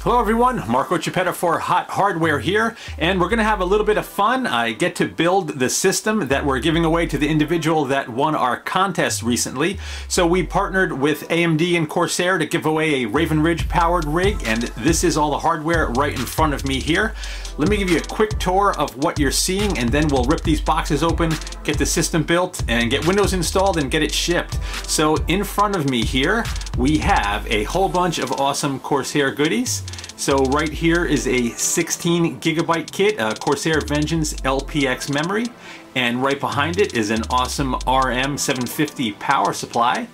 Hello everyone, Marco Chiappetta for Hot Hardware here, and we're going to have a little bit of fun. I get to build the system that we're giving away to the individual that won our contest recently. So we partnered with AMD and Corsair to give away a Raven Ridge powered rig, and this is all the hardware right in front of me here. Let me give you a quick tour of what you're seeing, and then we'll rip these boxes open, get the system built, and get Windows installed and get it shipped. So in front of me here, we have a whole bunch of awesome Corsair goodies. So right here is a 16 gigabyte kit, Corsair Vengeance LPX memory, and right behind it is an awesome RM750 power supply.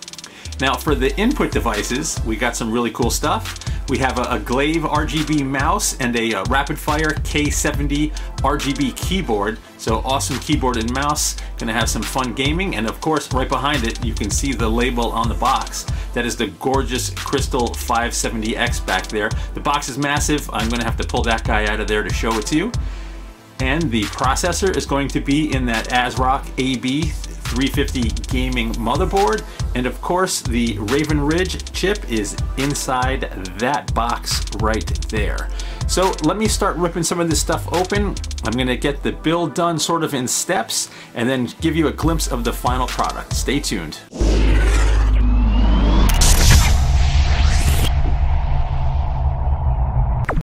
Now for the input devices, we got some really cool stuff. We have a Glaive RGB mouse and a Rapid Fire K70 RGB keyboard. So awesome keyboard and mouse, gonna have some fun gaming. And of course, right behind it, you can see the label on the box. That is the gorgeous Crystal 570X back there. The box is massive. I'm gonna have to pull that guy out of there to show it to you. And the processor is going to be in that ASRock AB350 gaming motherboard. And of course, the Raven Ridge chip is inside that box right there. So let me start ripping some of this stuff open. I'm gonna get the build done sort of in steps and then give you a glimpse of the final product. Stay tuned.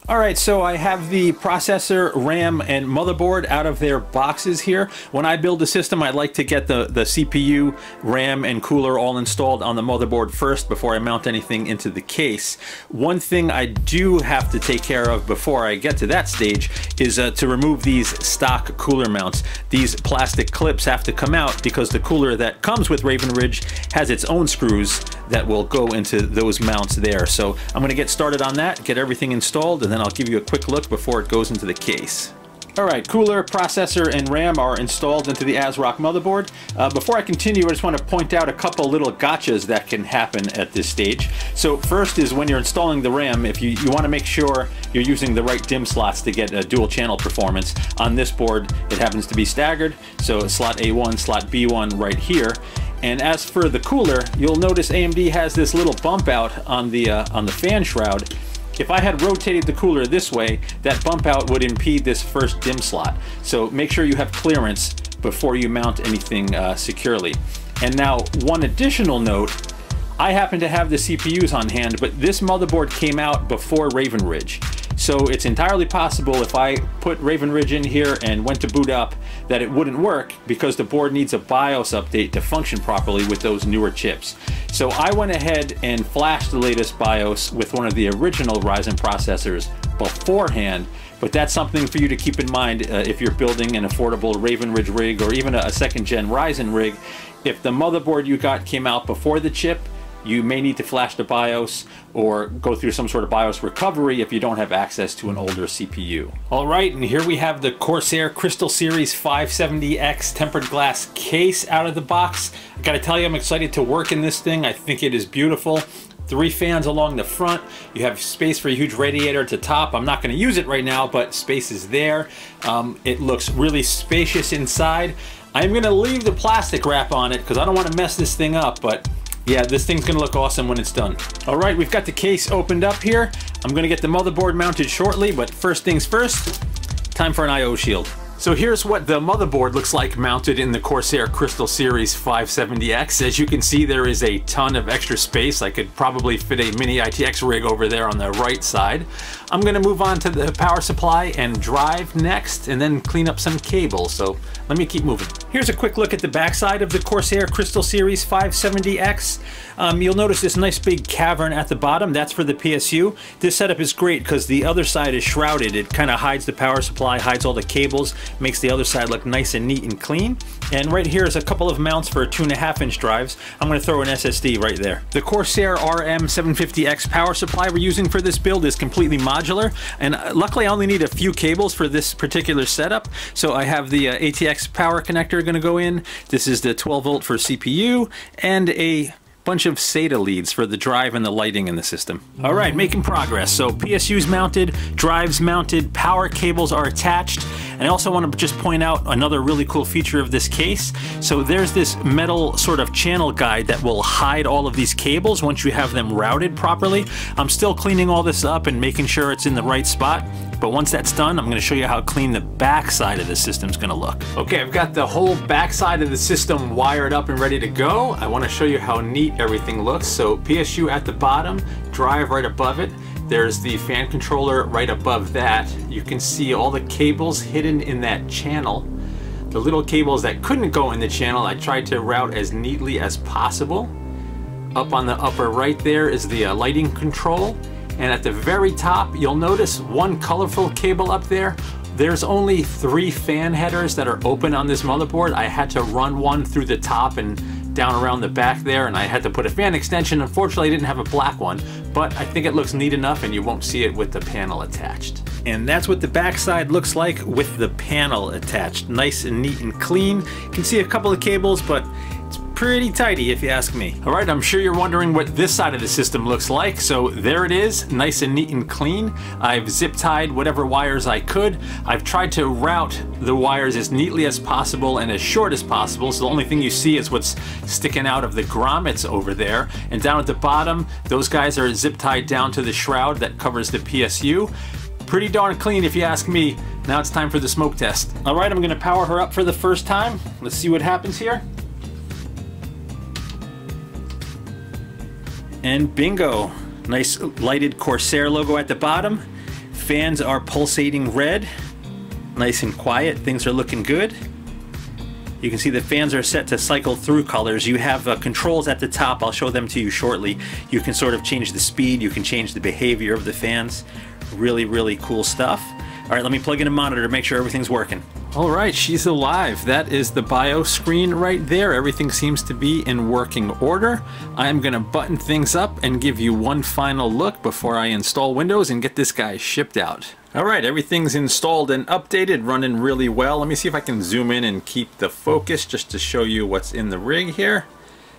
Alright, so I have the processor, RAM, and motherboard out of their boxes here. When I build a system, I like to get the CPU, RAM, and cooler all installed on the motherboard first before I mount anything into the case. One thing I do have to take care of before I get to that stage is to remove these stock cooler mounts. These plastic clips have to come out because the cooler that comes with Raven Ridge has its own screws that will go into those mounts there. So I'm going to get started on that, get everything installed, and then I'll give you a quick look before it goes into the case. Alright, cooler, processor, and RAM are installed into the ASRock motherboard. Before I continue, I just want to point out a couple little gotchas that can happen at this stage. So first is when you're installing the RAM, if you want to make sure you're using the right DIMM slots to get a dual channel performance. On this board, it happens to be staggered, so slot A1, slot B1 right here. And as for the cooler, you'll notice AMD has this little bump out on the fan shroud. If I had rotated the cooler this way, that bump out would impede this first DIMM slot. So make sure you have clearance before you mount anything securely. And now one additional note, I happen to have the CPUs on hand, but this motherboard came out before Raven Ridge. So it's entirely possible if I put Raven Ridge in here and went to boot up that it wouldn't work because the board needs a BIOS update to function properly with those newer chips. So I went ahead and flashed the latest BIOS with one of the original Ryzen processors beforehand, but that's something for you to keep in mind if you're building an affordable Raven Ridge rig or even a second gen Ryzen rig. If the motherboard you got came out before the chip, you may need to flash the BIOS or go through some sort of BIOS recovery if you don't have access to an older CPU. All right, and here we have the Corsair Crystal Series 570X tempered glass case out of the box. I gotta tell you, I'm excited to work in this thing. I think it is beautiful. 3 fans along the front. You have space for a huge radiator at the top. I'm not going to use it right now, but space is there. It looks really spacious inside. I'm going to leave the plastic wrap on it because I don't want to mess this thing up, but yeah, this thing's gonna look awesome when it's done. All right, we've got the case opened up here. I'm gonna get the motherboard mounted shortly, but first things first, time for an I/O shield. So here's what the motherboard looks like mounted in the Corsair Crystal Series 570X. As you can see, there is a ton of extra space. I could probably fit a mini ITX rig over there on the right side. I'm gonna move on to the power supply and drive next, and then clean up some cables. So let me keep moving. Here's a quick look at the backside of the Corsair Crystal Series 570X. You'll notice this nice big cavern at the bottom. That's for the PSU. This setup is great because the other side is shrouded. It kind of hides the power supply, hides all the cables, makes the other side look nice and neat and clean. And right here is a couple of mounts for 2.5-inch drives. I'm going to throw an SSD right there. The Corsair RM750X power supply we're using for this build is completely modular, and luckily I only need a few cables for this particular setup. So I have the ATX power connector going to go in. This is the 12 volt for CPU, and a bunch of SATA leads for the drive and the lighting in the system. All right, making progress. So PSU's mounted, drives mounted, power cables are attached. And I also want to just point out another really cool feature of this case. So there's this metal sort of channel guide that will hide all of these cables once you have them routed properly. I'm still cleaning all this up and making sure it's in the right spot. But once that's done, I'm going to show you how clean the back side of the system is going to look. Okay, I've got the whole back side of the system wired up and ready to go. I want to show you how neat everything looks. So PSU at the bottom, drive right above it. There's the fan controller right above that. You can see all the cables hidden in that channel. The little cables that couldn't go in the channel, I tried to route as neatly as possible. Up on the upper right there is the lighting control. And at the very top, you'll notice one colorful cable up there. There's only 3 fan headers that are open on this motherboard. I had to run one through the top and down around the back there, and I had to put a fan extension. Unfortunately, I didn't have a black one, but I think it looks neat enough and you won't see it with the panel attached. And that's what the back side looks like with the panel attached. Nice and neat and clean. You can see a couple of cables, but it's pretty tidy if you ask me. All right, I'm sure you're wondering what this side of the system looks like. So there it is, nice and neat and clean. I've zip tied whatever wires I could. I've tried to route the wires as neatly as possible and as short as possible. So the only thing you see is what's sticking out of the grommets over there. And down at the bottom, those guys are zip tied down to the shroud that covers the PSU. Pretty darn clean if you ask me. Now it's time for the smoke test. All right, I'm gonna power her up for the first time. Let's see what happens here. And bingo, nice lighted Corsair logo at the bottom. Fans are pulsating red, nice and quiet, things are looking good. You can see the fans are set to cycle through colors. You have controls at the top, I'll show them to you shortly. You can sort of change the speed, you can change the behavior of the fans. Really, really cool stuff. All right, let me plug in a monitor to make sure everything's working. All right, she's alive. That is the BIOS screen right there. Everything seems to be in working order. I'm gonna button things up and give you one final look before I install Windows and get this guy shipped out. All right, everything's installed and updated, running really well. Let me see if I can zoom in and keep the focus just to show you what's in the rig here.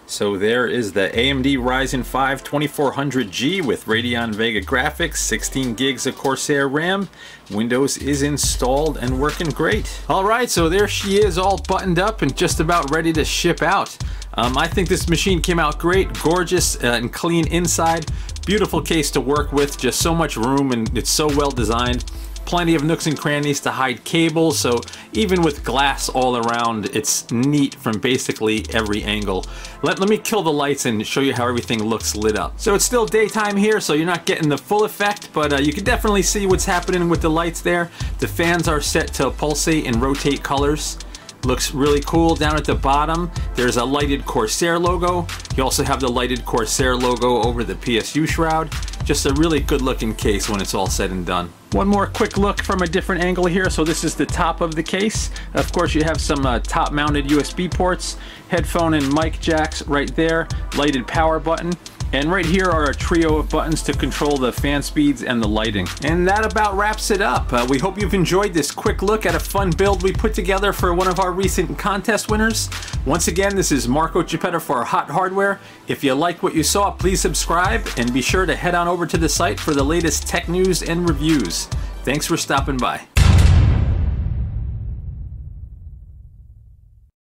So there is the AMD Ryzen 5 2400G with Radeon Vega graphics, 16 gigs of Corsair RAM. Windows is installed and working great. All right, so there she is, all buttoned up and just about ready to ship out. I think this machine came out great, gorgeous and clean inside. Beautiful case to work with, just so much room and it's so well designed. Plenty of nooks and crannies to hide cables, so even with glass all around, it's neat from basically every angle. Let me kill the lights and show you how everything looks lit up. So it's still daytime here, so you're not getting the full effect, but you can definitely see what's happening with the lights there. The fans are set to pulsate and rotate colors. Looks really cool. Down at the bottom, there's a lighted Corsair logo. You also have the lighted Corsair logo over the PSU shroud. Just a really good looking case when it's all said and done. One more quick look from a different angle here. So this is the top of the case. Of course, you have some top mounted USB ports, headphone and mic jacks right there, lighted power button. And right here are a trio of buttons to control the fan speeds and the lighting. And that about wraps it up. We hope you've enjoyed this quick look at a fun build we put together for one of our recent contest winners. Once again, this is Marco Geppetta for Hot Hardware. If you like what you saw, please subscribe and be sure to head on over to the site for the latest tech news and reviews. Thanks for stopping by.